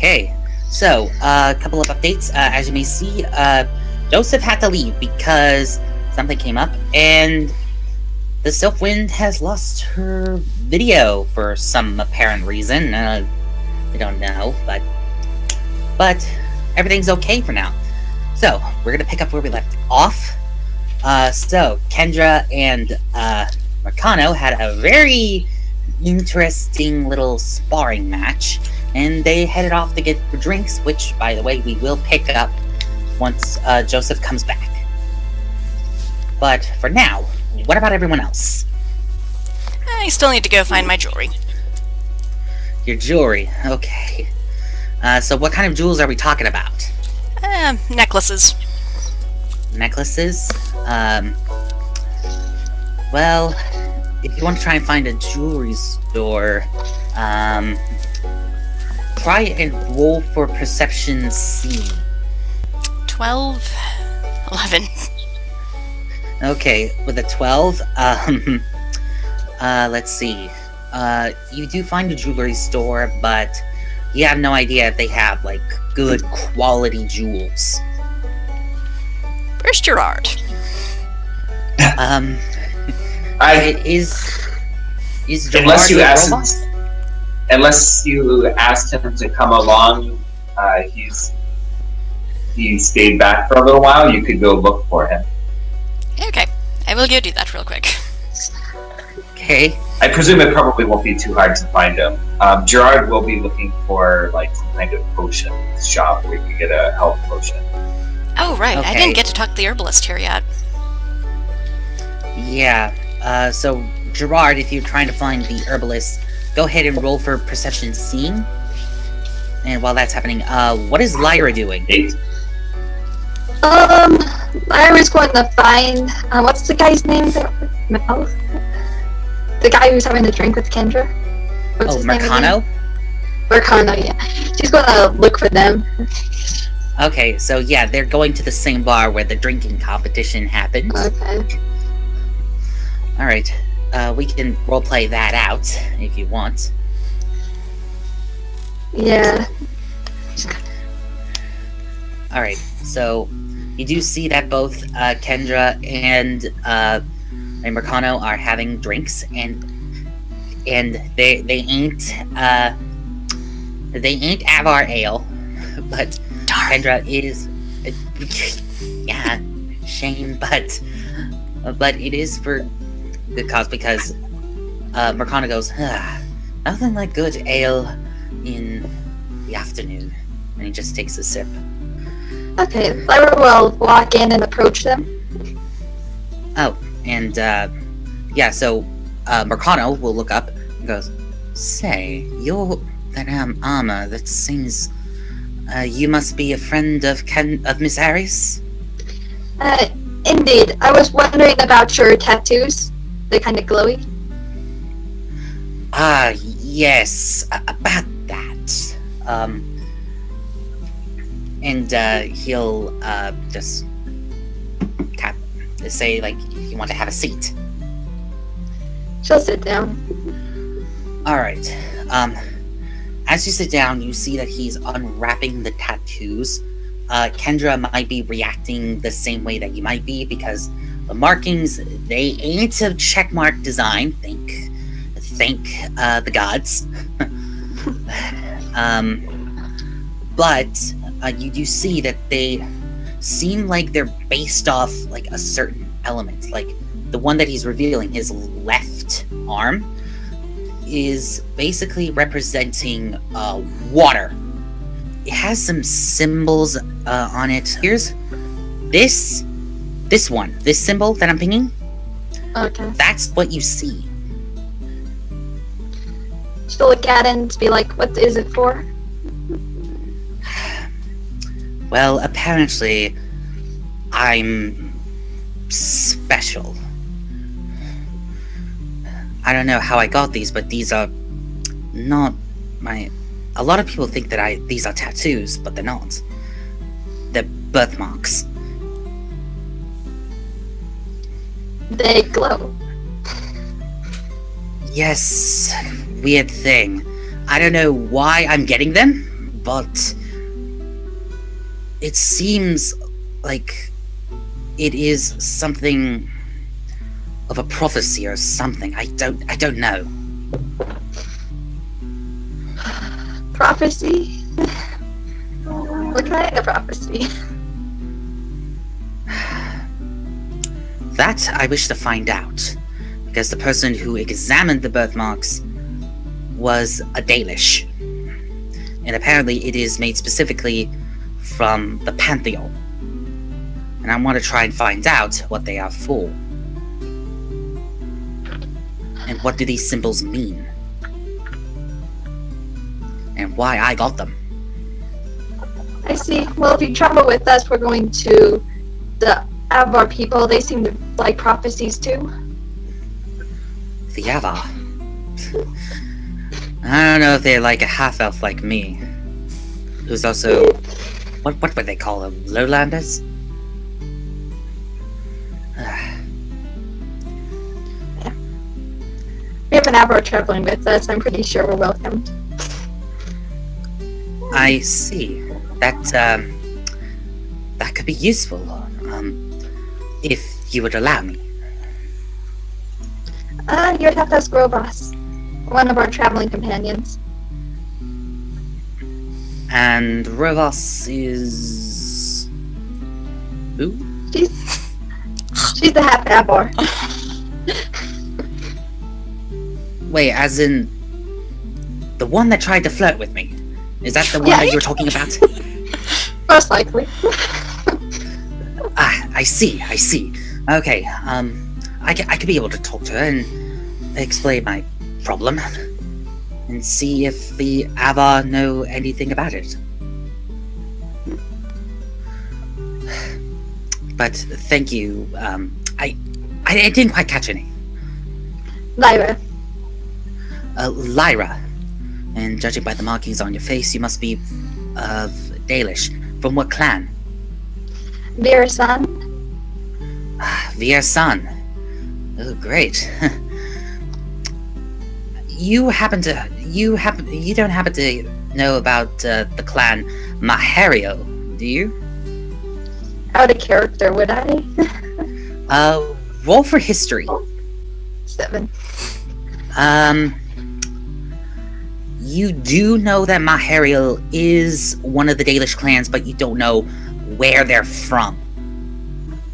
Okay, so a couple of updates. As you may see, Joseph had to leave because something came up, and TheSylphWind has lost her video for some apparent reason. We don't know, but everything's okay for now. So we're gonna pick up where we left off. So Kendra and Marcano had a very interesting little sparring match, and they headed off to get the drinks, which, by the way, we will pick up once Joseph comes back. But for now, what about everyone else? I still need to go find my jewelry. Your jewelry, okay. So what kind of jewels are we talking about? Necklaces. Necklaces? Well, if you want to try and find a jewelry store, try and roll for perception C. 12, 11. Okay, with a 12, let's see. You do find a jewelry store, but you have no idea if they have, like, good quality jewels. Where's Gerard? Is Gerard unless you a ask robot? Unless you asked him to come along, he stayed back for a little while. You could go look for him. Okay, I will go do that real quick. Okay. I presume it probably won't be too hard to find him. Gerard will be looking for like some kind of potion shop where you can get a health potion. Oh, right. Okay. I didn't get to talk to the herbalist here yet. Yeah, so Gerard, if you're trying to find the herbalist, go ahead and roll for perception C. And while that's happening, what is Lyra doing? 8. Lyra's going to find, what's the guy's name? Mel? The guy who's having the drink with Kendra? What's his name Marcano? again? Marcano, yeah. She's going to look for them. Okay, so yeah, they're going to the same bar where the drinking competition happened. Okay. Alright, we can roleplay that out, if you want. Yeah. Alright, so you do see that both Kendra and Marcano are having drinks, and they ain't Avar Ale, but Kendra is yeah, shame, but it is for good cause, because Marcano goes, nothing like good ale in the afternoon, and he just takes a sip. Okay, Lyra will walk in and approach them. Oh, and yeah, so Marcano will look up and goes, say, you're that armor that seems you must be a friend of Miss Aries? Indeed. I was wondering about your tattoos. They're kind of glowy. Yes, about that. And he'll just say, like, you want to have a seat. She'll sit down. Alright, as you sit down, you see that he's unwrapping the tattoos. Kendra might be reacting the same way that you might be, because the markings, they ain't a checkmark design, thank the gods. But you do see that they seem like they're based off, like, a certain element. Like, the one that he's revealing, his left arm, is basically representing water. It has some symbols on it. Here's this symbol that I'm pinging. Okay. That's what you see. She'll look at it and be like, what is it for? Well, apparently, I'm special. I don't know how I got these, but these are not my... A lot of people think that these are tattoos, but they're not. They're birthmarks. They glow. Yes, weird thing. I don't know why I'm getting them, but it seems like it is something of a prophecy or something. I don't know. Prophecy? What kind of prophecy? That I wish to find out, because the person who examined the birthmarks was a Dalish, and apparently it is made specifically from the Pantheon, and I want to try and find out what they are for, and what do these symbols mean, and why I got them. I see. Well, if you travel with us, we're going to the Avar people. They seem to like prophecies too. The Avar. I don't know if they're like a half-elf like me, who's also... What would they call them? Lowlanders? We have an Avar traveling with us. I'm pretty sure we're welcomed. I see. That could be useful, if you would allow me. You'd have to ask Robos, one of our traveling companions. And Rovos is... who? She's the half Avar. Wait, as in... the one that tried to flirt with me? Is that the one that you were talking about? Most likely. I see. Okay, I could be able to talk to her and explain my problem, and see if the Avar know anything about it. But thank you. I didn't quite catch your name. Lyra. Lyra. And judging by the markings on your face, you must be of Dalish. From what clan? Virasan. Virasan. Oh, great. You don't happen to know about the clan Mahario, do you? Out of character, would I? Roll for history. 7. You do know that Mahario is one of the Dalish clans, but you don't know where they're from.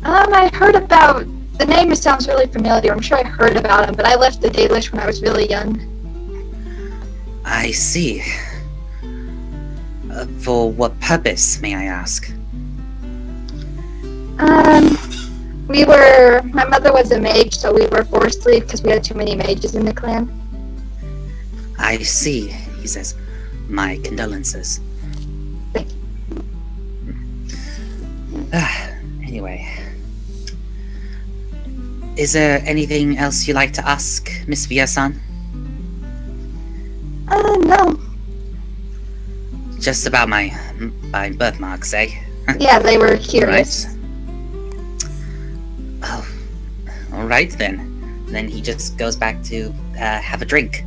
I heard about... The name sounds really familiar. I'm sure I heard about him, but I left the Dalish when I was really young. I see. For what purpose, may I ask? My mother was a mage, so we were forced to leave because we had too many mages in the clan. I see, he says. My condolences. Thank you. Anyway. Is there anything else you'd like to ask, Miss Via-san? No. Just about my birthmarks, eh? Yeah, they were curious. Right. Oh, alright then. Then he just goes back to have a drink.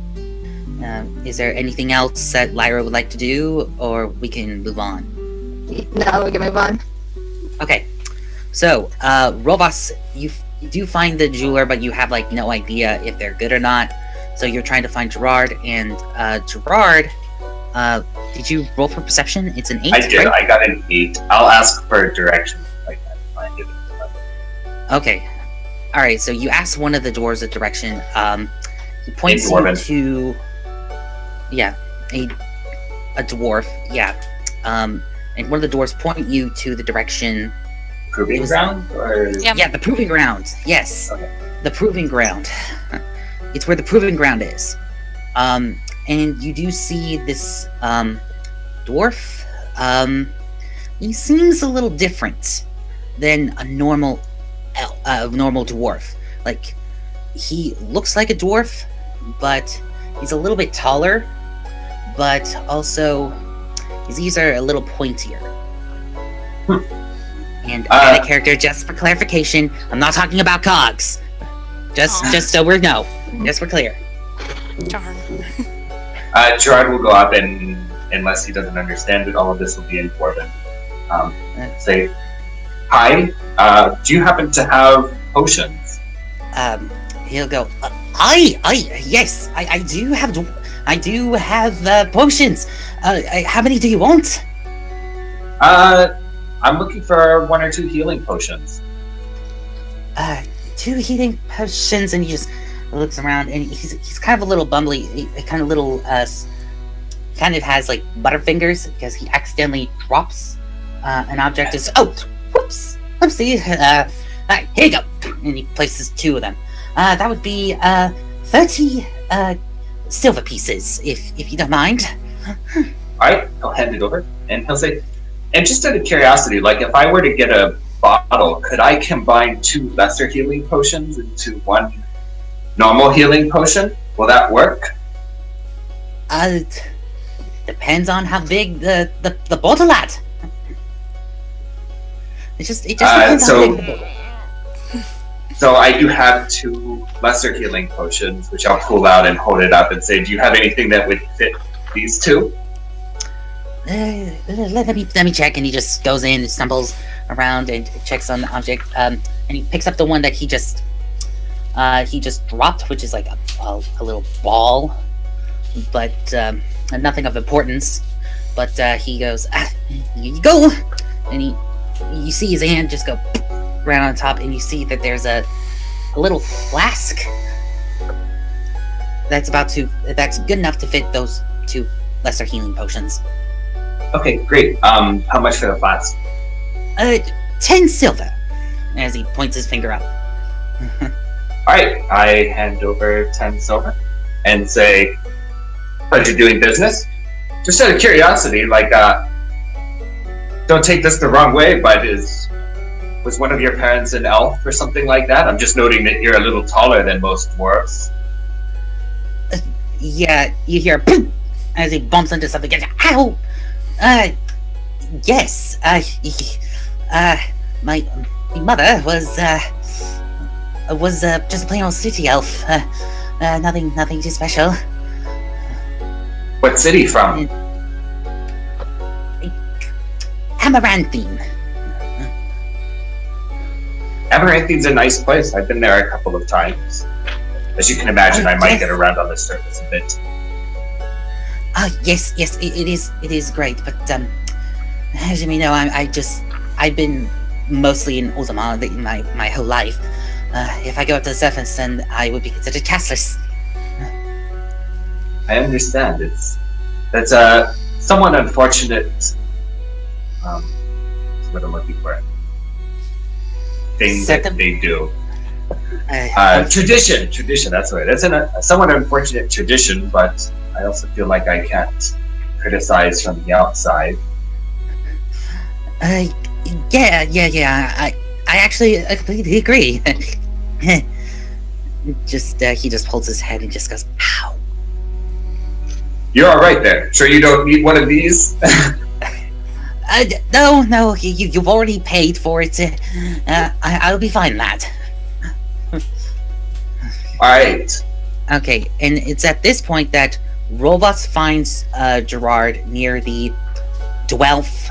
Is there anything else that Lyra would like to do, or we can move on? No, we can move on. Okay. So, Robos, you do find the jeweler, but you have, like, no idea if they're good or not. So you're trying to find Gerard, and Gerard, did you roll for perception? It's an 8, I did. right? I got an 8. I'll ask for directions like that to find it. Okay. Alright, so you ask one of the dwarves a direction. He points you to... Yeah, a dwarf, yeah. And one of the dwarves point you to the direction... Proving ground? Or... Yeah, the proving ground. Yes. Okay. The proving ground. It's where the proving ground is. And you do see this dwarf. He seems a little different than a normal dwarf. Like, he looks like a dwarf, but he's a little bit taller, but also his ears are a little pointier. And out of character, just for clarification, I'm not talking about cogs. Just so we're just we're clear. Darn. Gerard will go up and unless he doesn't understand it, all of this will be in Dwarven. Say, hi, do you happen to have potions? He'll go, yes, I do have potions. How many do you want? I'm looking for 1 or 2 healing potions. 2 healing potions, and he just looks around, and he's kind of a little bumbly, kind of little, kind of has like butterfingers because he accidentally drops an object. Whoops, oopsie. Here you go, and he places 2 of them. That would be 30 silver pieces, if you don't mind. Alright, I'll hand it over, and he'll say, and just out of curiosity, like if I were to get a bottle, could I combine 2 lesser healing potions into 1 normal healing potion? Will that work? Depends on how big the bottle at. It just depends on how big the bottle. So I do have 2 lesser healing potions, which I'll pull out and hold it up and say, do you have anything that would fit these 2? Let me check, and he just goes in, stumbles around, and checks on the object, and he picks up the one that he just dropped, which is like a little ball, but nothing of importance. But he goes, here you go, and you see his hand just go right on top, and you see that there's a little flask that's good enough to fit those 2 lesser healing potions. Okay, great. How much for the flask? 10 silver, as he points his finger up. Alright, I hand over 10 silver and say, pleasure doing business. Just out of curiosity, like, don't take this the wrong way, but was one of your parents an elf or something like that? I'm just noting that you're a little taller than most dwarves. Yeah, you hear boom as he bumps into something. Ow! Yes. My mother was just a plain old city elf. Nothing too special. What city from? Amaranthine. Amaranthine's a nice place. I've been there a couple of times. As you can imagine, I might get around on the surface a bit. Yes, it is great, but as you may know, I've been mostly in Orzammar my whole life. If I go up to the surface, then I would be considered castless. I understand. That's a somewhat unfortunate. What's what I'm looking for? Thing that they do. Tradition. That's right. That's a somewhat unfortunate tradition, but I also feel like I can't criticize from the outside. Yeah. I actually completely agree. He just holds his head and just goes, "Ow." You're all right there. Sure, you don't need one of these. No. You've already paid for it. I'll be fine with that. All right. Okay, and it's at this point that Robots finds Gerard near the Dwelf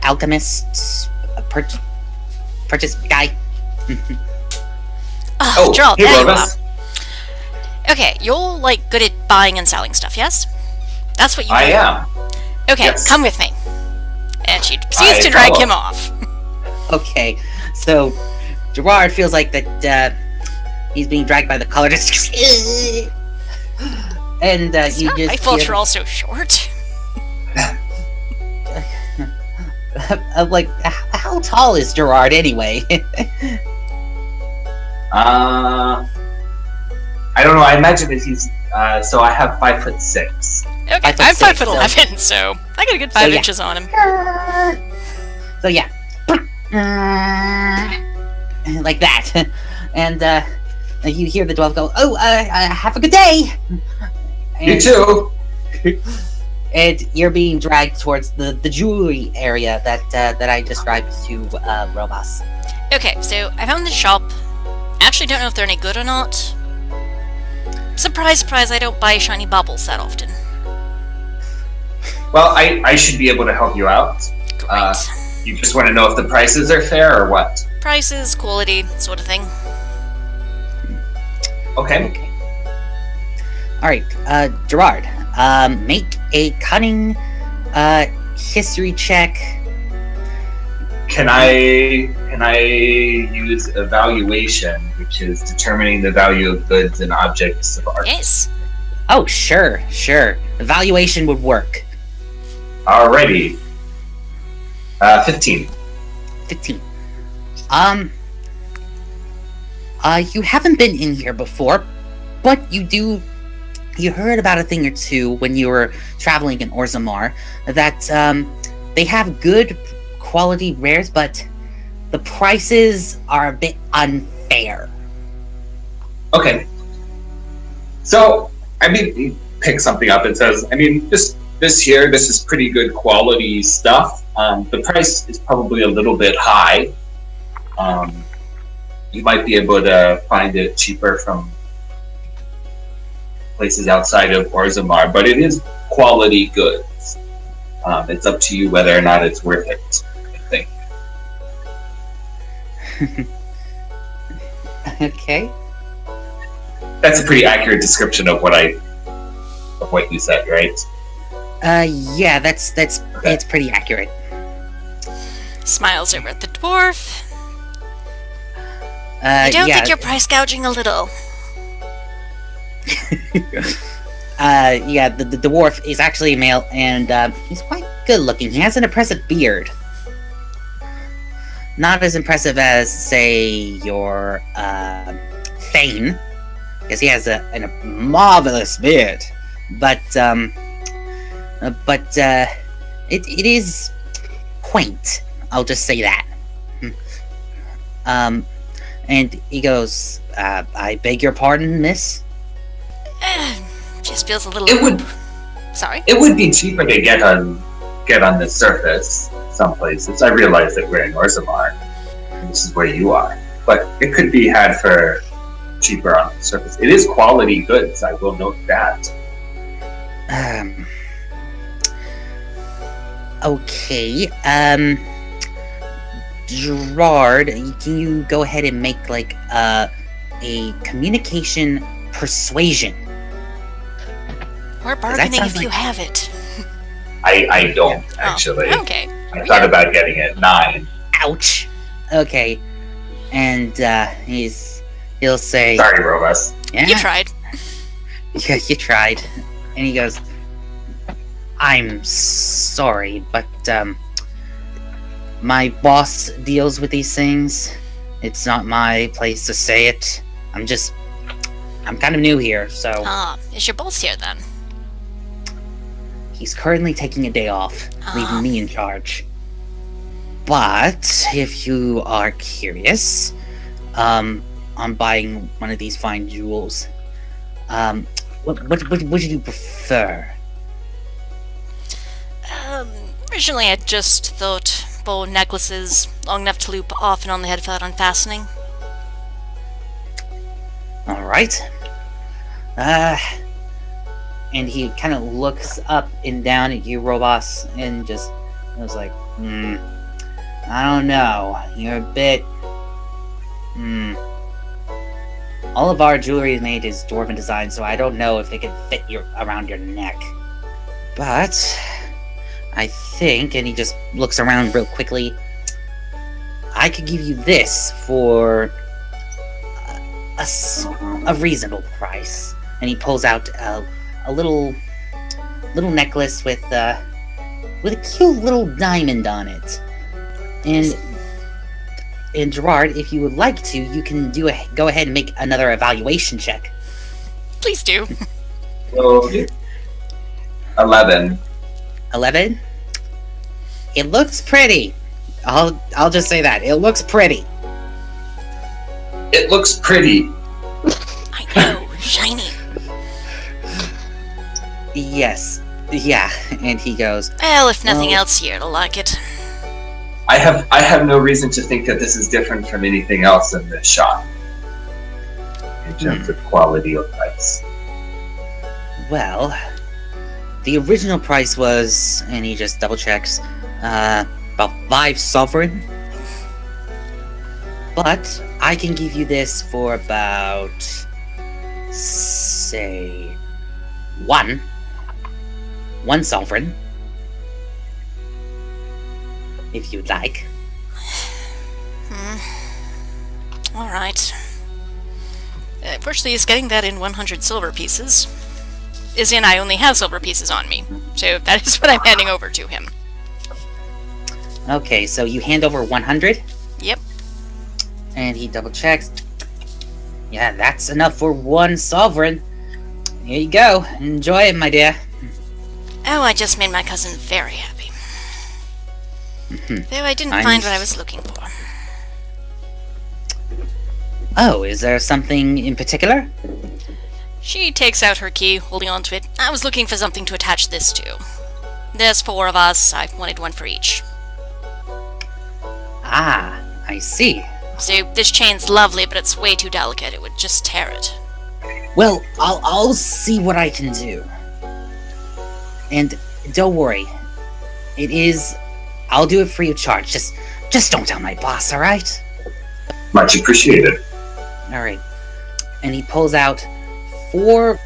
alchemist purchase guy. Gerald, hey, there you are. Robus. Okay, you're like good at buying and selling stuff, yes? That's what you do. I am. Okay, Yes. come with me. And she proceeds to drag follow. him off. Okay, so Gerard feels like that he's being dragged by the collar, just and It's you not just my fault hear- you're all so short. like, how tall is Gerard anyway? I don't know. I imagine that he's. So I have 5'6". Okay, 5'6", I'm 5'11", so- so I got a good 5 yeah. inches on him. So yeah, like that, and you hear the dwarf go, "Oh, have a good day." You And, too. and you're being dragged towards the jewelry area that I described to Robas. Okay, so I found this shop. Actually, don't know if they're any good or not. Surprise, surprise! I don't buy shiny baubles that often. Well, I should be able to help you out. Great. You just want to know if the prices are fair or what? Prices, quality, sort of thing. Okay. All right, Gerard, make a cunning history check. Can I use evaluation, which is determining the value of goods and objects of art? Yes. Oh, sure. Evaluation would work. Alrighty. 15. 15. You haven't been in here before, but you heard about a thing or two when you were traveling in Orzammar, that they have good quality rares, but the prices are a bit unfair. Okay. So, he picks something up and says, this here, this is pretty good quality stuff. The price is probably a little bit high. You might be able to find it cheaper from places outside of Orzammar, but it is quality goods. It's up to you whether or not it's worth it, I think. Okay. That's a pretty accurate description of what you said, right? Yeah, that's Okay. It's pretty accurate. Smiles over at the dwarf. I I don't think you're price gouging a little. Yeah, the dwarf is actually a male, and he's quite good looking. He has an impressive beard. Not as impressive as, say, your Thane, because he has a marvelous beard. But it is quaint. I'll just say that. And he goes, I beg your pardon, miss? Just feels a little... It would Sorry? It would be cheaper to get on the surface some places. I realize that we're in Orzammar, and this is where you are. But it could be had for cheaper on the surface. It is quality goods, I will note that. Okay, Gerard, can you go ahead and make, like, a communication persuasion? Or bargaining if sounds you like- have it. I don't, actually. Oh, okay. I thought about getting it 9. Ouch! Okay, and, he'll say... Sorry, Robus. Yeah, You tried. yeah, you tried. And he goes, I'm sorry, but, my boss deals with these things. It's not my place to say it. I'm kind of new here, so... Is your boss here then? He's currently taking a day off, Ah. leaving me in charge. But, if you are curious, on buying one of these fine jewels, what would you prefer? Originally I just thought bow necklaces long enough to loop off and on the head without unfastening. Alright. And he kind of looks up and down at you, Robos, and just was like, I don't know. You're a bit... All of our jewelry is made is dwarven design, so I don't know if it can fit around your neck. But I think, and he just looks around real quickly, I could give you this for a reasonable price. And he pulls out a little necklace with a cute little diamond on it. And Gerard, if you would like to, you can go ahead and make another evaluation check. Please do. So, 11. 11. It looks pretty. I'll just say that. It looks pretty. It looks pretty. I know. Shiny. Yes. Yeah. And he goes, Well, if nothing Well- else, you're to like it. I have no reason to think that this is different from anything else in this shop in terms of quality or price. well, the original price was, and he just double checks, about 5 sovereign. But I can give you this for about, say, one sovereign, if you'd like. Alright. Fortunately, he's getting that in 100 silver pieces. Izzy and I only have silver pieces on me, so that is what I'm handing over to him. Okay, so you hand over 100? Yep. And he double checks. Yeah, that's enough for 1 sovereign. Here you go. Enjoy it, my dear. Oh, I just made my cousin very happy. Though I didn't find what I was looking for. Oh, is there something in particular? She takes out her key, holding on to it. I was looking for something to attach this to. There's 4 of us. I wanted one for each. Ah, I see. So, this chain's lovely, but it's way too delicate. It would just tear it. Well, I'll see what I can do. And don't worry. I'll do it free of charge. Just don't tell my boss, alright? Much appreciated. Alright. And he pulls out 4,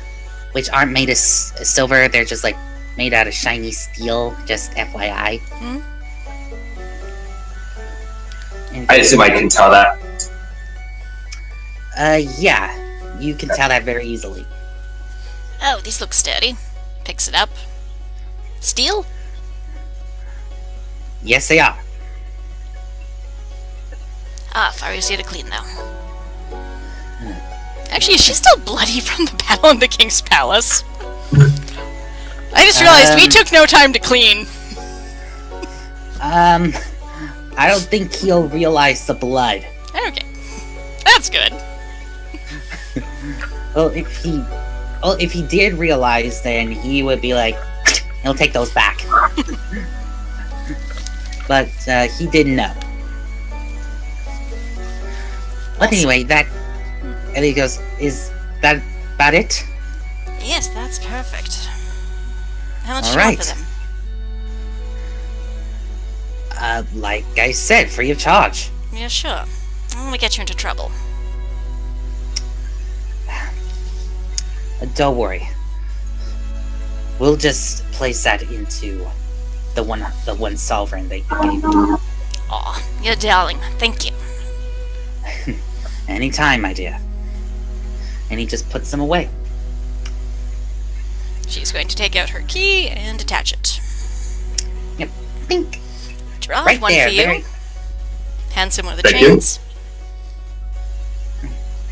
which aren't made of silver. They're just, like, made out of shiny steel. Just FYI. I assume I can tell that. Yeah. You can tell that very easily. Oh, these look sturdy. Picks it up. Steel? Yes, they are. Ah, far easier to clean, though. Actually, is she still bloody from the battle in the King's Palace? I just realized we took no time to clean. I don't think he'll realize the blood. Okay. That's good. Well, if he did realize, then he would be like, he'll take those back. But he didn't know. But anyway, and he goes, "Is that about it?" Yes, that's perfect. How much All do you want right. for them? Like I said, free of charge. Yeah, sure. I don't want to get you into trouble. Don't worry. We'll just place that into the one sovereign that you gave me. Aw, you're darling. Thank you. Anytime, my dear. And he just puts them away. She's going to take out her key and attach it. Yep. Think. Draw Right one there. for you. Very... Hands him one of the Thank you. chains.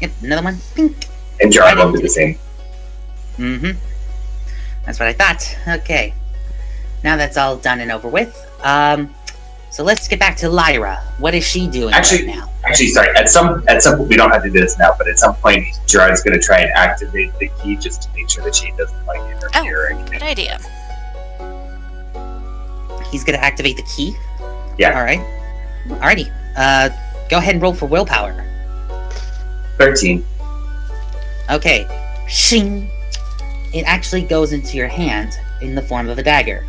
Yep. Another one. Think. And Jar won't do the same. Mm-hmm. That's what I thought. Okay. Now that's all done and over with. So let's get back to Lyra. What is she doing right now? Actually, sorry. At some point, we don't have to do this now, but at some point, Gerard's going to try and activate the key just to make sure the chain doesn't like interfere or anything. Good idea. He's gonna activate the key? Yeah. Alright. Alrighty. Go ahead and roll for willpower. 13. Okay. Shing! It actually goes into your hand in the form of a dagger.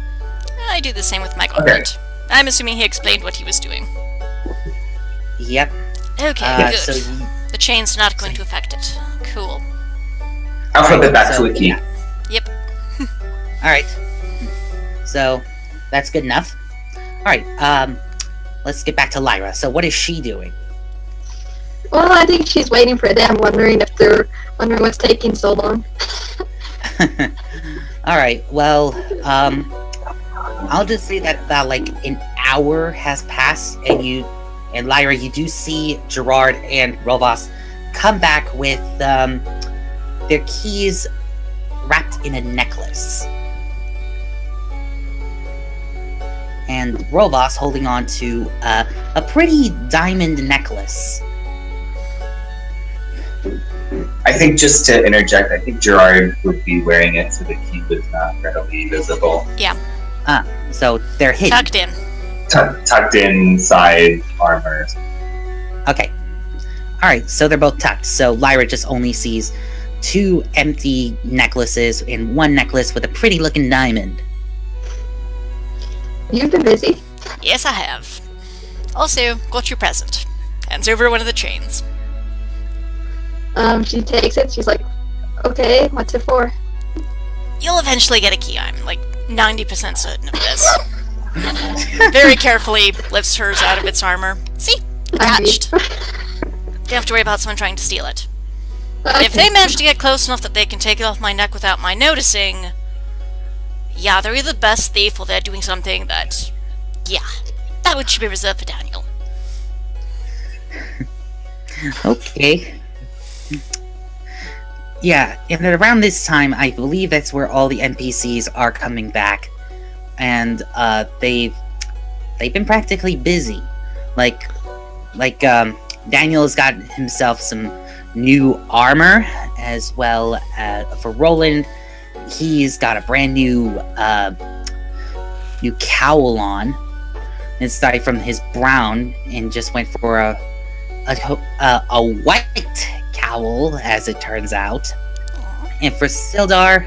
I do the same with my gauntlet. I'm assuming he explained what he was doing. Yep. Okay, good. So The chain's not going to affect it. Cool. I'll flip it back to a key. yeah. Yep. Alright. So, that's good enough. Alright, let's get back to Lyra. So what is she doing? Well, I think she's waiting for them, wondering what's taking so long. Alright, well, I'll just say that about like an hour has passed, and Lyra, you do see Gerard and Rovas come back with their keys wrapped in a necklace. And Rovas holding on to a pretty diamond necklace. I think just to interject, I think Gerard would be wearing it so the key was not readily visible. Yeah. So they're hidden. Tucked in. Tucked inside armor. Okay. Alright, so they're both tucked. So Lyra just only sees 2 empty necklaces and 1 necklace with a pretty looking diamond. You've been busy. Yes, I have. Also, got your present. Hands over one of the chains. She takes it. She's like, okay, what's it for? You'll eventually get a key. I'm like 90% certain of this. Very carefully lifts hers out of its armor. See? Attached. Don't have to worry about someone trying to steal it. Okay. If they manage to get close enough that they can take it off my neck without my noticing, yeah, they're either the best thief or they're doing something that, yeah, that would should be reserved for Daniel. Okay. Yeah, and at around this time, I believe that's where all the NPCs are coming back, and they've been practically busy. Like Daniel's got himself some new armor, as well for Roland, he's got a brand new cowl on. It started from his brown and just went for a white cowl, as it turns out. And for Sildar,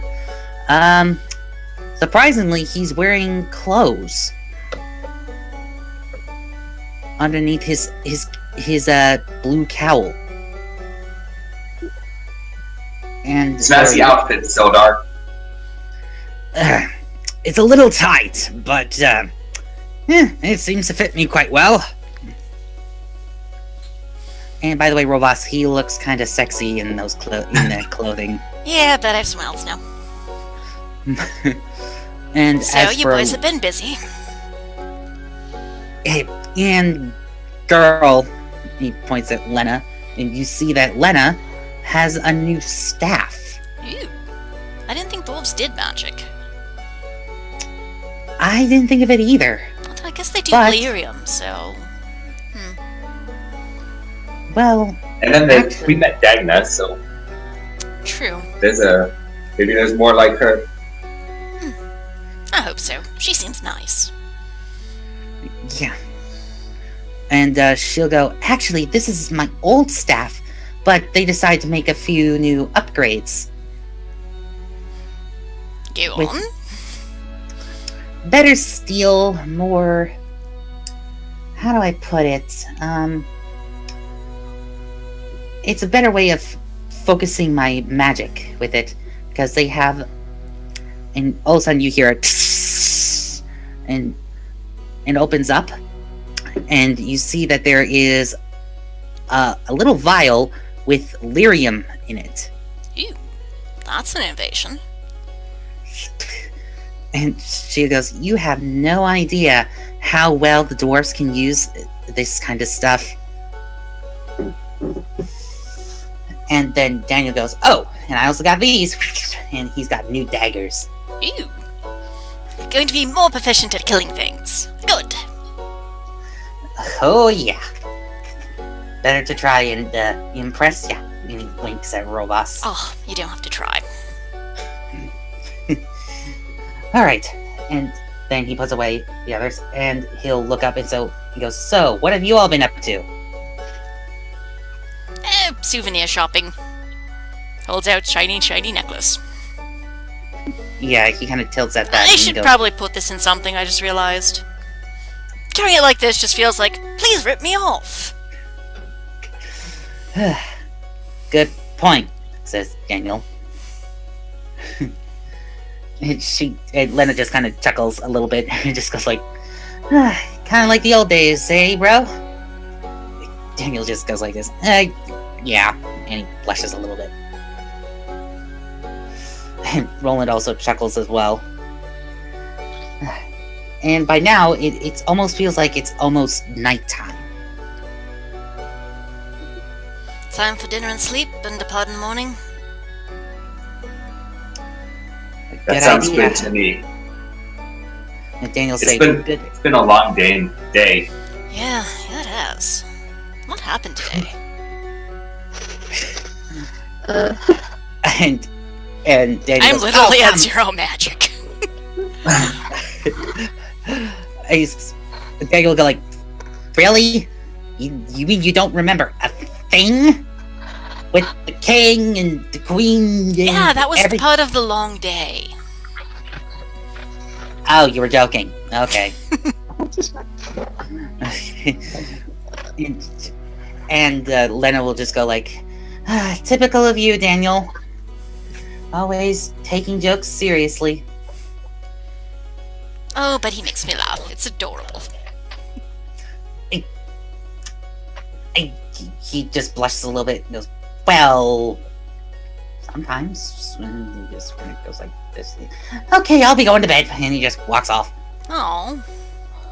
surprisingly, he's wearing clothes underneath his blue cowl. And Snazzy outfit, Sildar. It's a little tight, but it seems to fit me quite well. And by the way, Robas, he looks kind of sexy in those that clothing. Yeah, I bet I've smiles now. And So, as you for, boys have been busy. and girl, he points at Lena, and you see that Lena has a new staff. Ew. I didn't think dwarves did magic. I didn't think of it either. Although I guess they do But- lyrium, so... Well, And then we met Dagna, so True. maybe there's more like her. I hope so. She seems nice. yeah. And she'll go, actually, this is my old staff, but they decided to make a few new upgrades. Go Wait. on. Better steel, more... How do I put it? It's a better way of focusing my magic with it, because they have... And all of a sudden you hear it... And it opens up, and you see that there is a little vial with lyrium in it. Ew. That's an innovation. And she goes, you have no idea how well the dwarves can use this kind of stuff. And then Daniel goes, oh, and I also got these. And he's got new daggers. Ew. Going to be more proficient at killing things. Good. Oh, yeah. Better to try and impress ya. And he winks at Robas. Oh, you don't have to try. Alright. And then he puts away the others, and he'll look up, and so he goes, so, what have you all been up to? Souvenir shopping. Holds out shiny necklace. Yeah, he kind of tilts at that. I and he should goes, probably put this in something, I just realized. Carrying it like this just feels like, please rip me off. Good point, says Daniel. And Lena just kind of chuckles a little bit and just goes like, kind of like the old days, eh, bro? Daniel just goes like this, yeah, and he blushes a little bit. And Roland also chuckles as well. And by now, it almost feels like it's almost nighttime. Time for dinner and sleep and depart in the morning. That Good sounds idea. good to me. And Daniel It's say, it's been a long day. Yeah, it has. What happened today? and Daniel I'm goes, literally "Oh, at come." 0 magic. Daniel will go like, really? You mean you don't remember a thing? with the king and the queen. And Yeah, that was part of the long day. Oh, you were joking. Okay. and Lena will just go like, typical of you, Daniel. Always taking jokes seriously. Oh, but he makes me laugh. It's adorable. He just blushes a little bit and goes, well, sometimes. And he just kind of goes like this. Okay, I'll be going to bed. And he just walks off. Oh,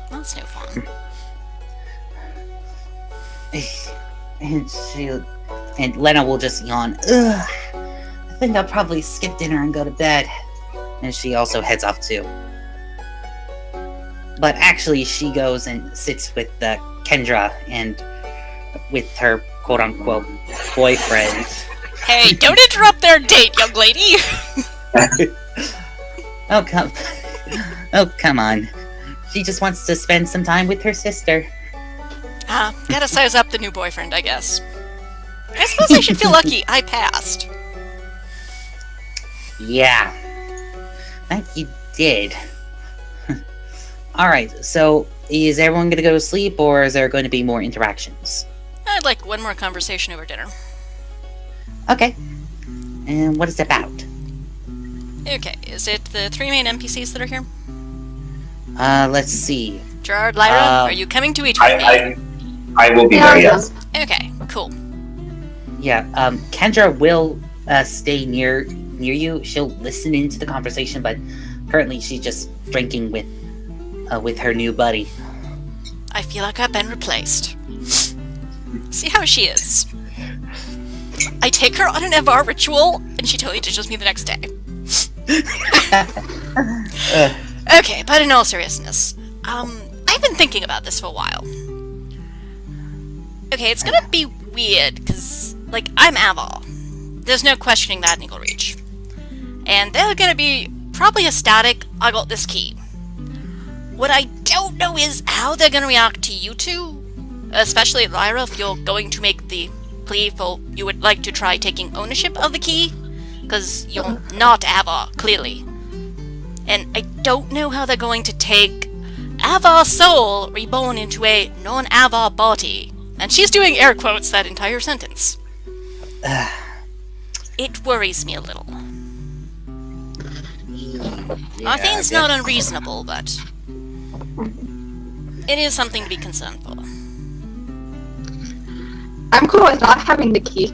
that's no fun. And Lena will just yawn. Ugh, I think I'll probably skip dinner and go to bed. And she also heads off too. But actually, she goes and sits with Kendra and with her quote-unquote boyfriend. Hey, don't interrupt their date, young lady! Oh, come on. She just wants to spend some time with her sister. Gotta size up the new boyfriend, I guess. I suppose I should feel lucky I passed. Yeah. That you did. Alright, so is everyone gonna go to sleep, or is there going to be more interactions? I'd like one more conversation over dinner. Okay. And what is it about? Okay, is it the three main NPCs that are here? Let's see. Gerard, Lyra, are you coming to eat with me? I will be there, yes. Okay, cool. Yeah, Kendra will stay near you. She'll listen into the conversation, but currently she's just drinking with her new buddy. I feel like I've been replaced. See how she is. I take her on an Evar ritual, and she totally ditches me the next day. Okay, but in all seriousness, I've been thinking about this for a while. Okay, it's gonna be weird, because, like, I'm Avar. There's no questioning that in Eagle Reach. And they're gonna be probably ecstatic I got this key. What I don't know is how they're gonna react to you two, especially Lyra, if you're going to make the plea for you would like to try taking ownership of the key, because you're not Avar, clearly. And I don't know how they're going to take Avar soul reborn into a non-Avar body. And she's doing air quotes that entire sentence. It worries me a little. I think it's not unreasonable, but it is something to be concerned for. I'm cool with not having the key.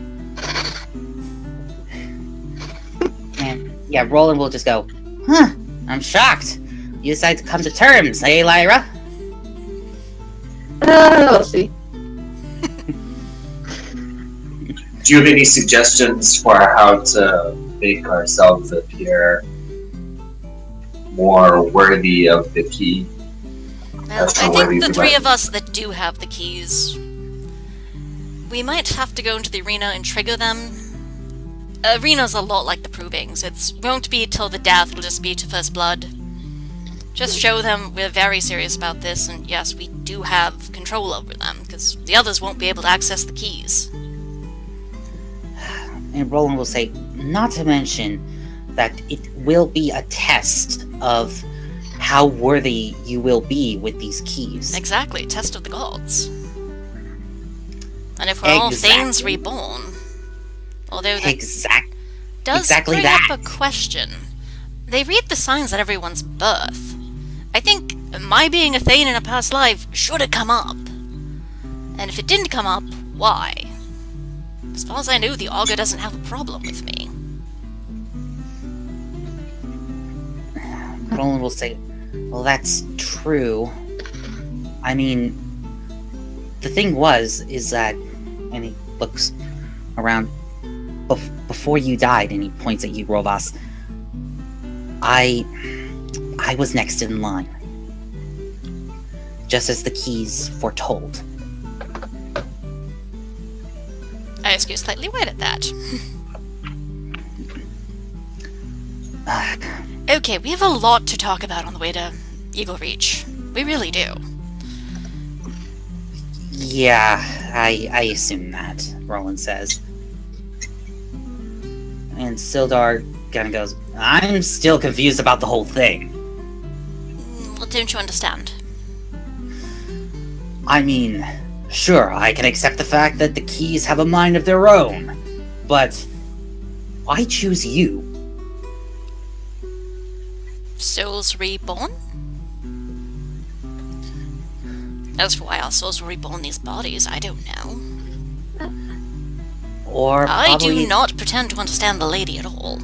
And yeah, Roland will just go, huh, I'm shocked. You decided to come to terms, eh, Lyra? We'll see. Do you have any suggestions for how to make ourselves appear more worthy of the key? Well, I think the three of us that do have the keys, we might have to go into the arena and trigger them. Arena's a lot like the provings. It won't be till the death, it'll just be to first blood. Just show them we're very serious about this, and yes, we do have control over them, because the others won't be able to access the keys. And Roland will say, not to mention that it will be a test of how worthy you will be with these keys. Exactly, test of the gods. And if we're all Thanes reborn, although that does bring up a question. They read the signs at everyone's birth. I think my being a Thane in a past life should have come up. And if it didn't come up, why? As far as I know, the Augur doesn't have a problem with me. Roland will say, well, that's true. I mean, the thing is that, and he looks around, before you died, and he points at you, Rovas, I was next in line. Just as the keys foretold. I ask you slightly wide at that. Okay, we have a lot to talk about on the way to Eagle Reach. We really do. Yeah, I assume that, Roland says. And Sildar kind of goes, I'm still confused about the whole thing. What don't you understand? I mean, sure, I can accept the fact that the keys have a mind of their own, but why choose you? Souls reborn? As for why our souls were reborn in these bodies, I don't know. Or I probably, do not pretend to understand the lady at all.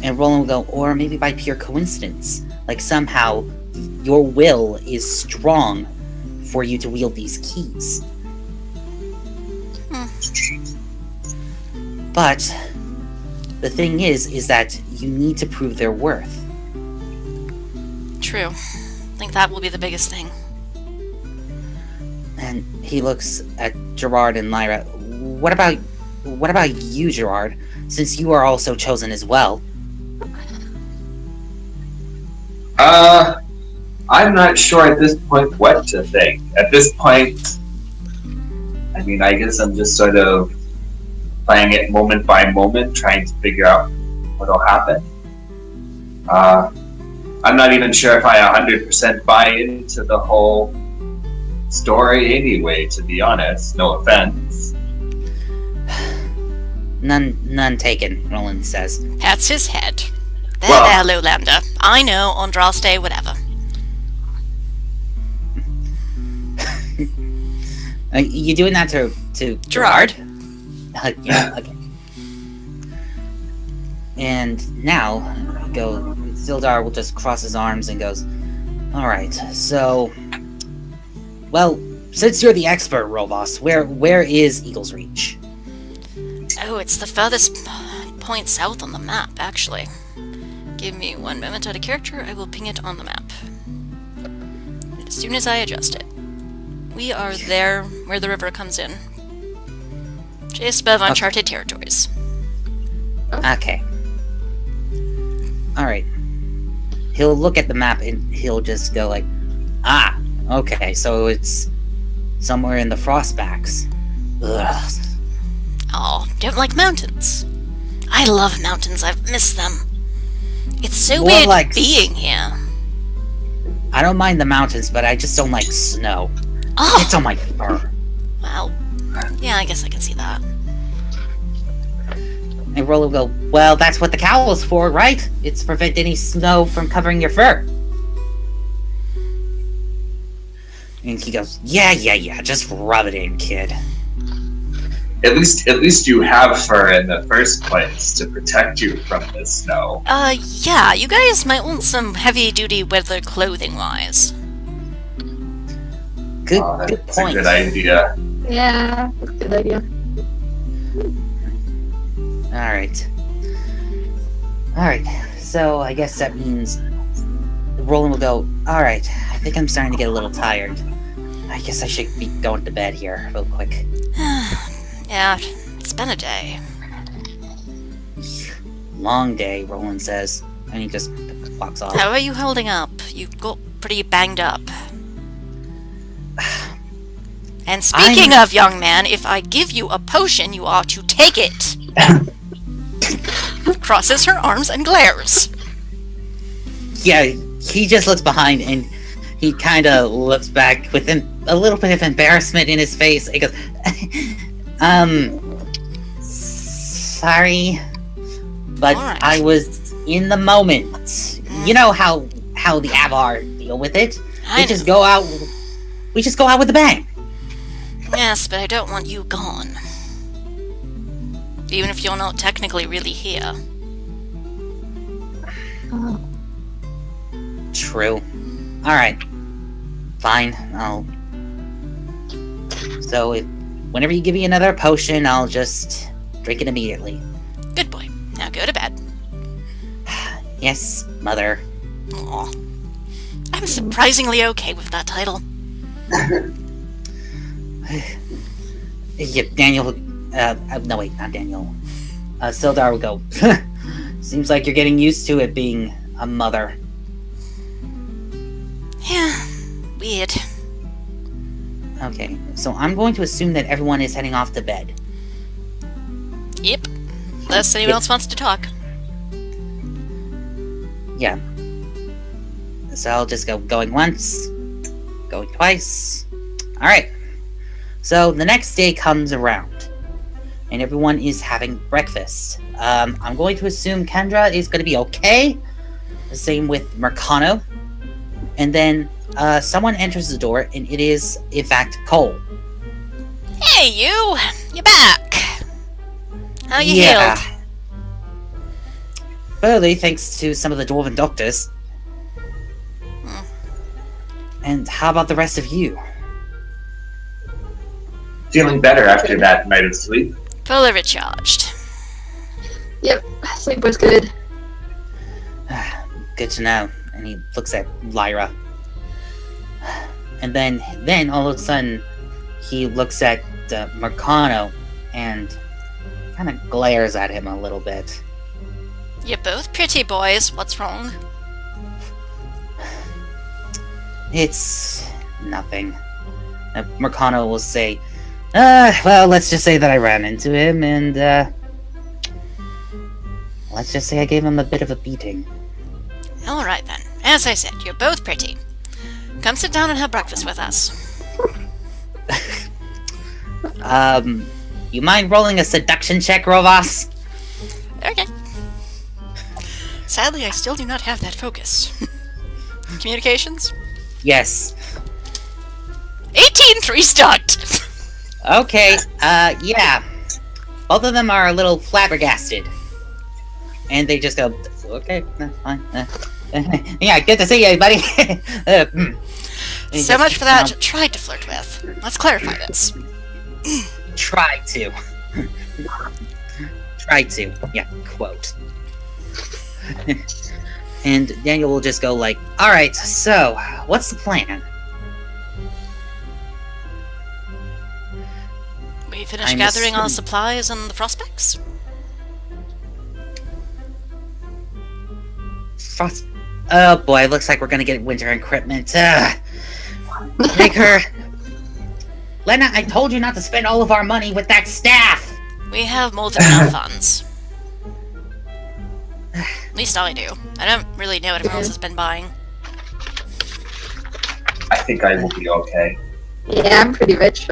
And Roland will go, or maybe by pure coincidence. Like somehow your will is strong for you to wield these keys. But the thing is that you need to prove their worth. True. I think that will be the biggest thing. And he looks at Gerard and Lyra. What about you, Gerard? Since you are also chosen as well. I'm not sure at this point what to think. At this point, I mean, I guess I'm just sort of playing it moment by moment, trying to figure out what'll happen. I'm not even sure if I 100% buy into the whole story anyway, to be honest. No offense. None taken, Roland says. That's his head. There, Lowlander. I know, Andraste, whatever. You doing that to Gerard? Yeah, okay. And now, Sildar will just cross his arms and goes, alright, so... Well, since you're the expert, Rovos, where is Eagle's Reach? Oh, it's the furthest point south on the map, actually. Give me one moment out of character, I will ping it on the map. As soon as I adjust it. We are there where the river comes in. Just above uncharted territories. Okay. Alright. He'll look at the map and he'll just go like, ah, okay, so it's somewhere in the Frostbacks. Ugh. Oh, don't like mountains. I love mountains, I've missed them. It's so More weird like being here. I don't mind the mountains, but I just don't like snow. Oh, It's on my fur. well, yeah, I guess I can see that. And Roland will go, well, that's what the cowl is for, right? It's to prevent any snow from covering your fur. And he goes, yeah, just rub it in, kid. At least you have fur in the first place to protect you from the snow. Yeah, you guys might want some heavy-duty weather clothing-wise. Good That's point. a good idea. Yeah, that's a good idea. Alright, so I guess that means Roland will go, alright, I think I'm starting to get a little tired. I guess I should be going to bed here real quick. Yeah, it's been a day. Long day, Roland says, and he just walks off. How are you holding up? You got pretty banged up. And speaking of, young man, if I give you a potion, you are to take it. Crosses her arms and glares. Yeah, he just looks behind and he kind of looks back with a little bit of embarrassment in his face. He goes, sorry, but Alright. I was in the moment. You know how the Avar deal with it. I We just go out with a bang. Yes, but I don't want you gone. Even if you're not technically really here. Oh, True. Alright. Fine, whenever you give me another potion, I'll just drink it immediately. Good boy. Now go to bed. Yes, mother. Aw. I'm surprisingly okay with that title. Yeah, Daniel, no wait, not Daniel. Sildar will go, seems like you're getting used to it being a mother. Yeah, weird. Okay, so I'm going to assume that everyone is heading off to bed. Yep. unless anyone else wants to talk. Yeah. So I'll just go going once, going twice. Alright. So the next day comes around, and everyone is having breakfast. I'm going to assume Kendra is going to be okay. The same with Mercano. And then someone enters the door, and it is, in fact, Cole. Hey, you! You're back! How you Yeah. healed? Barely, thanks to some of the dwarven doctors. And how about the rest of you? Feeling better after that night of sleep. Fully recharged. Yep, sleep was good. Good to know. And he looks at Lyra. And then all of a sudden, he looks at Mercano and kind of glares at him a little bit. You're both pretty boys. What's wrong? It's nothing. Mercano will say, well, let's just say that I ran into him, and let's just say I gave him a bit of a beating. Alright then. As I said, you're both pretty. Come sit down and have breakfast with us. You mind rolling a seduction check, Rovas? Okay. Sadly, I still do not have that focus. Communications? Yes. 18 3-stucked! Okay, yeah. Both of them are a little flabbergasted. And they just go, okay, that's fine. Yeah, good to see you, buddy. So much for that tried to flirt with. Let's clarify this. Try to. Try to. Yeah, quote. And Daniel will just go like, alright, so, what's the plan? We finished I'm gathering all assuming- supplies and the prospects? Frost. Oh boy, looks like we're gonna get winter equipment. Make her. Lena, I told you not to spend all of our money with that staff! We have more than enough funds. At least I do. I don't really know what everyone else has been buying. I think I will be okay. Yeah, I'm pretty rich.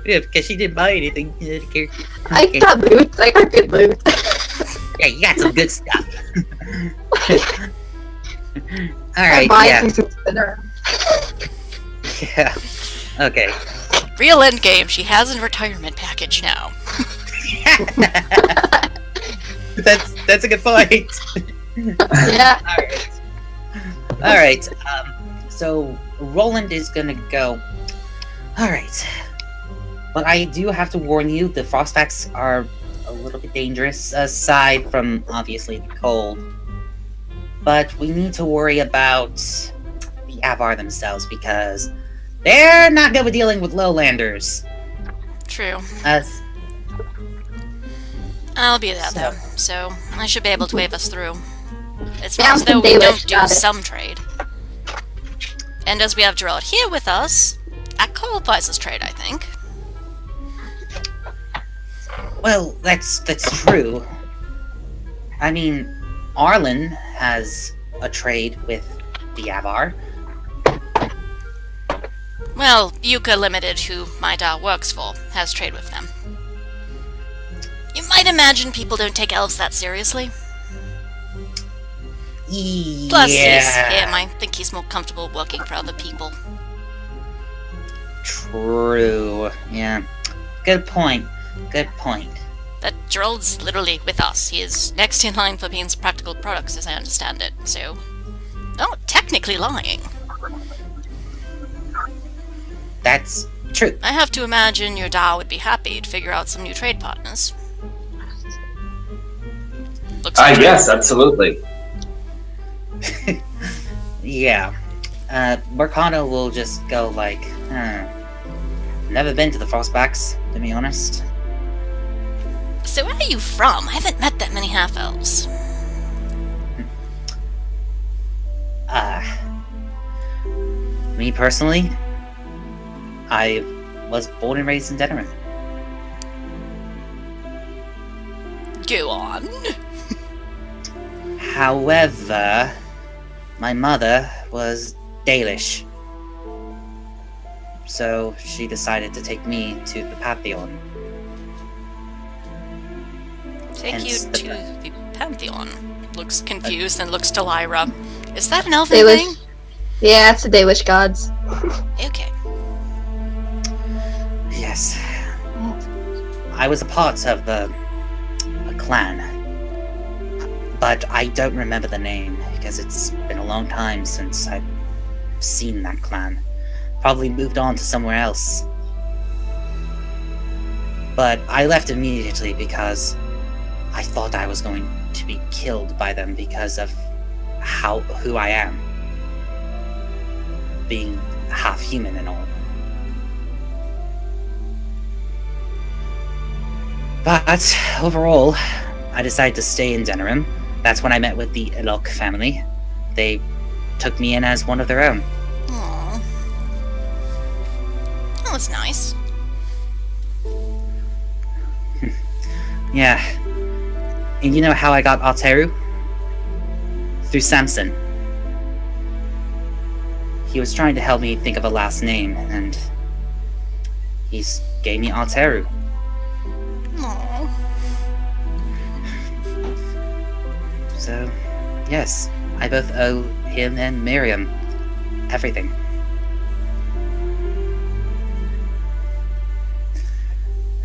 Yeah, because she didn't buy anything. I got loot. I got good loot. Yeah, you got some good stuff. I Alright, buy yeah. things with Denerim. Yeah. Okay. Real endgame, she has a retirement package now. That's a good point. Yeah. Alright. So Roland is gonna go. Alright. But I do have to warn you, the frostbacks are a little bit dangerous, aside from obviously the cold. But we need to worry about the Avar themselves, because they're not good with dealing with lowlanders. True. As I'll be there So- though, so I should be able to wave us through. It's Yeah, not as though we David, don't do got it. some trade. And as we have Gerald here with us, that qualifies as trade, I think. well, that's true. I mean, Arlen has a trade with the Avar. Well, Yuka Limited, who my DAO works for, has trade with them. You might imagine people don't take elves that seriously. Plus, he's him. I think he's more comfortable working for other people. True. Yeah. Good point. Good point. That Gerald's literally with us. He is next in line for Bean's practical products, as I understand it, so... not technically lying. That's true. I have to imagine your DAO would be happy to figure out some new trade partners. Looks like Yes, absolutely. Yeah. Mercano will just go like, never been to the Frostbacks, to be honest. So where are you from? I haven't met that many half-elves. Me personally, I was born and raised in Denerim. Go on. However, my mother was Dalish. So she decided to take me to the Pantheon. Take you Hence to the- the Pantheon. Looks confused and looks to Lyra. Is that an elfin Dalish. thing? Yeah, it's the Dalish gods. Okay. Yes. I was a part of a clan. But I don't remember the name, because it's been a long time since I've seen that clan. Probably moved on to somewhere else. But I left immediately because I thought I was going to be killed by them because of who I am. Being half human and all. But overall, I decided to stay in Denerim. That's when I met with the Elok family. They took me in as one of their own. Aww. That was nice. Yeah. And you know how I got Alteru? Through Samson. He was trying to help me think of a last name, and he gave me Alteru. Aww. So, yes, I both owe him and Miriam everything.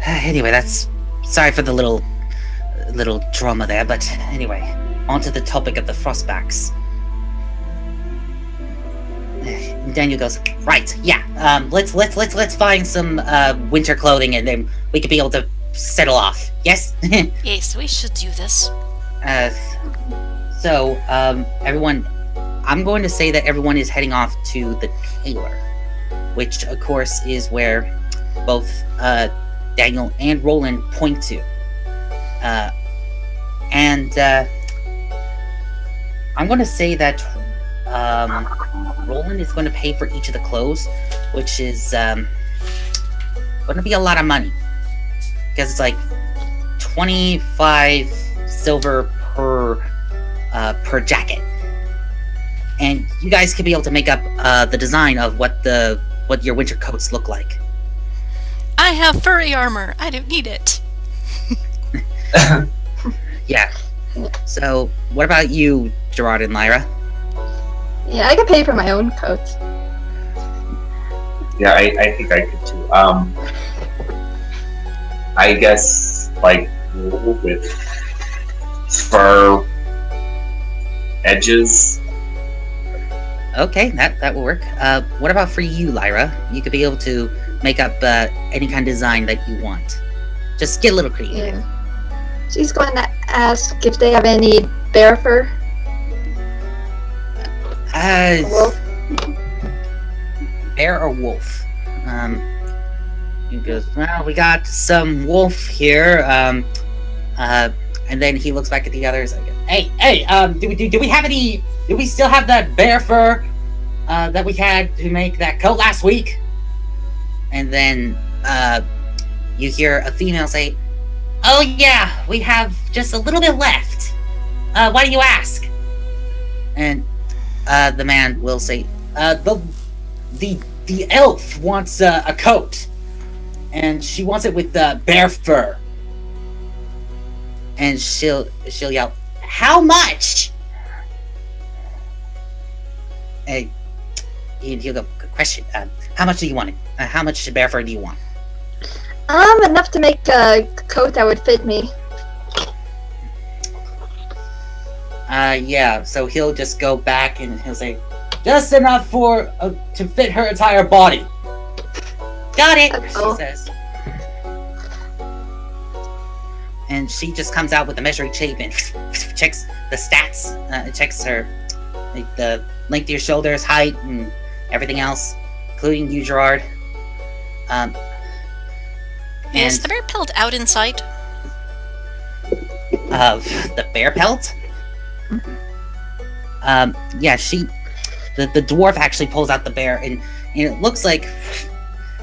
Anyway, that's... Sorry for the little drama there, but anyway, on to the topic of the frostbacks. Daniel goes, right, yeah, let's find some winter clothing and then we could be able to settle off. Yes? Yes, we should do this. So, everyone, I'm going to say that everyone is heading off to the tailor, which, of course, is where both Daniel and Roland point to. I'm going to say that Roland is going to pay for each of the clothes, which is going to be a lot of money. Because it's like 25 silver per jacket. And you guys could be able to make up the design of what your winter coats look like. I have furry armor. I don't need it. Yeah. So, what about you, Gerard and Lyra? Yeah, I could pay for my own coat. Yeah, I think I could too. I guess like wool with fur edges. Okay, that will work. What about for you, Lyra? You could be able to make up any kind of design that you want. Just get a little creative. Yeah. She's going to ask if they have any bear fur. Wolf. Bear or wolf? He goes, well, we got some wolf here. And then he looks back at the others. Like, hey, do we have any? Do we still have that bear fur that we had to make that coat last week? And then you hear a female say, "Oh yeah, we have just a little bit left. Why do you ask?" And the man will say, the elf wants a coat, and she wants it with bear fur." And she'll yell, "How much?" And he'll go, "Good question. How much do you want it? How much bear fur do you want?" Enough to make a coat that would fit me. Yeah, so he'll just go back and he'll say, "Just enough for to fit her entire body." "Got it," she says. And she just comes out with a measuring tape and checks the stats. Checks her, like the length of your shoulders, height, and everything else, including you, Gerard. Is the bear pelt out in sight? The bear pelt? Yeah, the dwarf actually pulls out the bear, and it looks like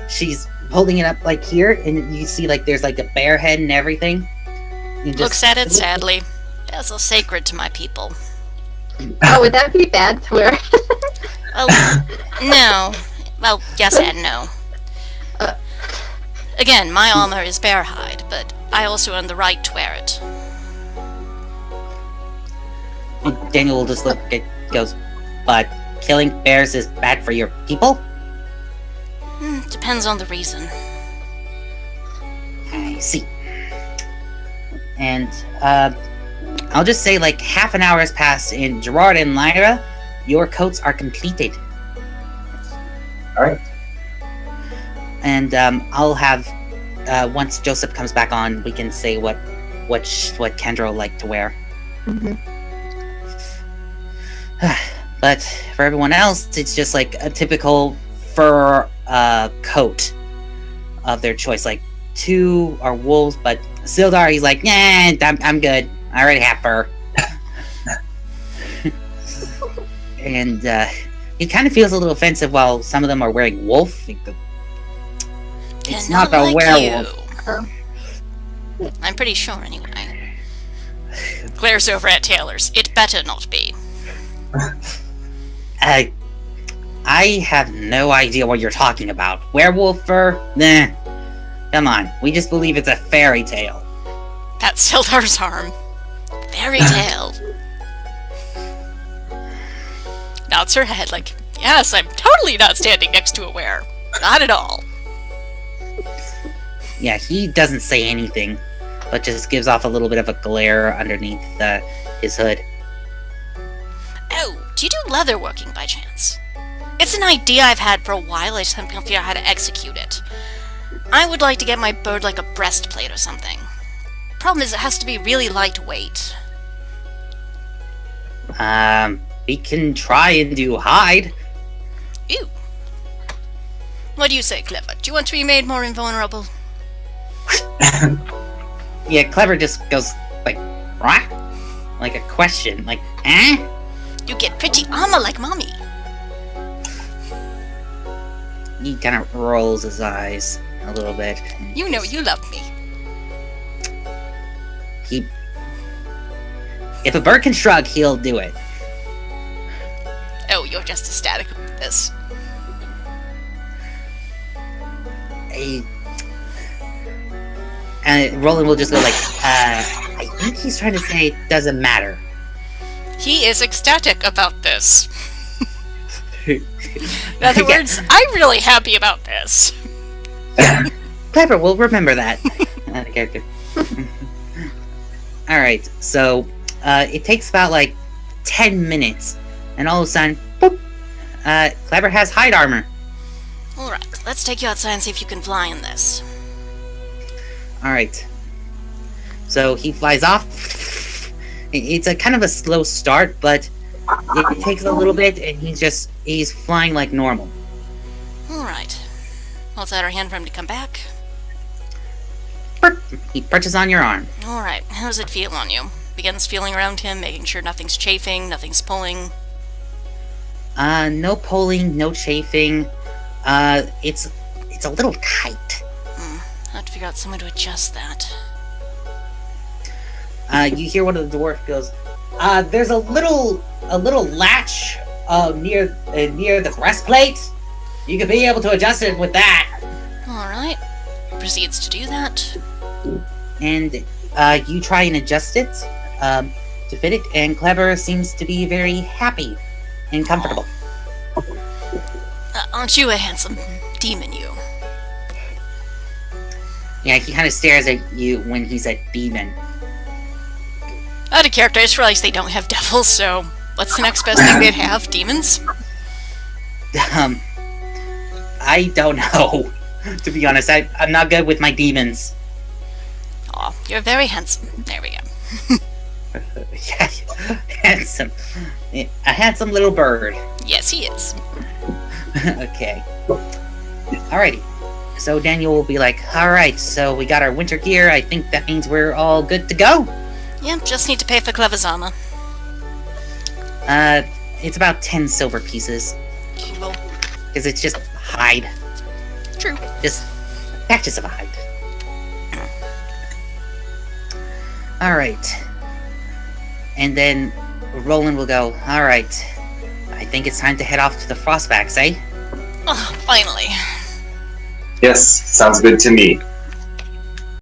she's holding it up like here, and you see like there's like a bear head and everything. You just- Looks at it sadly. Bears are sacred to my people. Oh, would that be bad to wear? Well, no. Well, yes and no. Uh. Again, my armor is bear hide, but I also earn the right to wear it. Daniel will just look at goes, but killing bears is bad for your people? Depends on the reason. I see. And, I'll just say like half an hour has passed in Gerard and Lyra, your coats are completed. Alright. And, I'll have, once Joseph comes back on, we can say what Kendra will like to wear. Mhm. But for everyone else, it's just like a typical fur coat of their choice. Like 2 are wolves, but Sildar, he's like, nah, I'm good. I already have fur. And he kind of feels a little offensive while some of them are wearing wolf. It's They're not a like werewolf. you. I'm pretty sure, anyway. Glares over at Taylor's. It better not be. I have no idea what you're talking about. Werewolf fur? Nah. Come on, we just believe it's a fairy tale. That's Sildar's arm. Fairy tale. Nods her head like, yes, I'm totally not standing next to a were. Not at all. Yeah, he doesn't say anything, but just gives off a little bit of a glare underneath his hood. Oh, do you do leather working by chance? It's an idea I've had for a while, I just haven't figured out how to execute it. I would like to get my bird like a breastplate or something. Problem is, it has to be really lightweight. We can try and do hide. Ew. What do you say, Clever? Do you want to be made more invulnerable? Yeah, Clever just goes like, what? Like a question, like, eh? You get pretty armor like mommy. He kind of rolls his eyes a little bit. You know you love me. If a bird can shrug, he'll do it. Oh, you're just ecstatic with this. And Roland will just go like, I think he's trying to say it doesn't matter. He is ecstatic about this. In other words, I'm really happy about this. Clever, we'll remember that. Character. Alright, so it takes about like 10 minutes, and all of a sudden, boop, Clever has hide armor. Alright, let's take you outside and see if you can fly in this. Alright. So he flies off. It's a kind of a slow start, but it takes a little bit, and he's flying like normal. Alright. Let's add our hand for him to come back. He perches on your arm. Alright, how does it feel on you? Begins feeling around him, making sure nothing's chafing, nothing's pulling. No pulling, no chafing. It's a little tight. I have to figure out some way to adjust that. You hear one of the dwarf goes, there's a little latch near the breastplate. You could be able to adjust it with that. Alright. Proceeds to do that. And you try and adjust it to fit it, and Clever seems to be very happy and comfortable. Aren't you a handsome demon, you? Yeah, he kind of stares at you when he said demon. Out of character, I just realized they don't have devils, so what's the next best thing they'd have? Demons? I don't know. To be honest, I'm not good with my demons. Aw, you're very handsome. There we go. Yeah, handsome. A handsome little bird. Yes, he is. Okay. Alrighty. So Daniel will be like, alright, so we got our winter gear. I think that means we're all good to go. Yep, just need to pay for Clever's armor. It's about 10 silver pieces. Well, Because it's just hide. true. Just patches of hide. Alright. And then Roland will go, alright. I think it's time to head off to the Frostbacks, eh? Oh, finally. Yes, sounds good to me.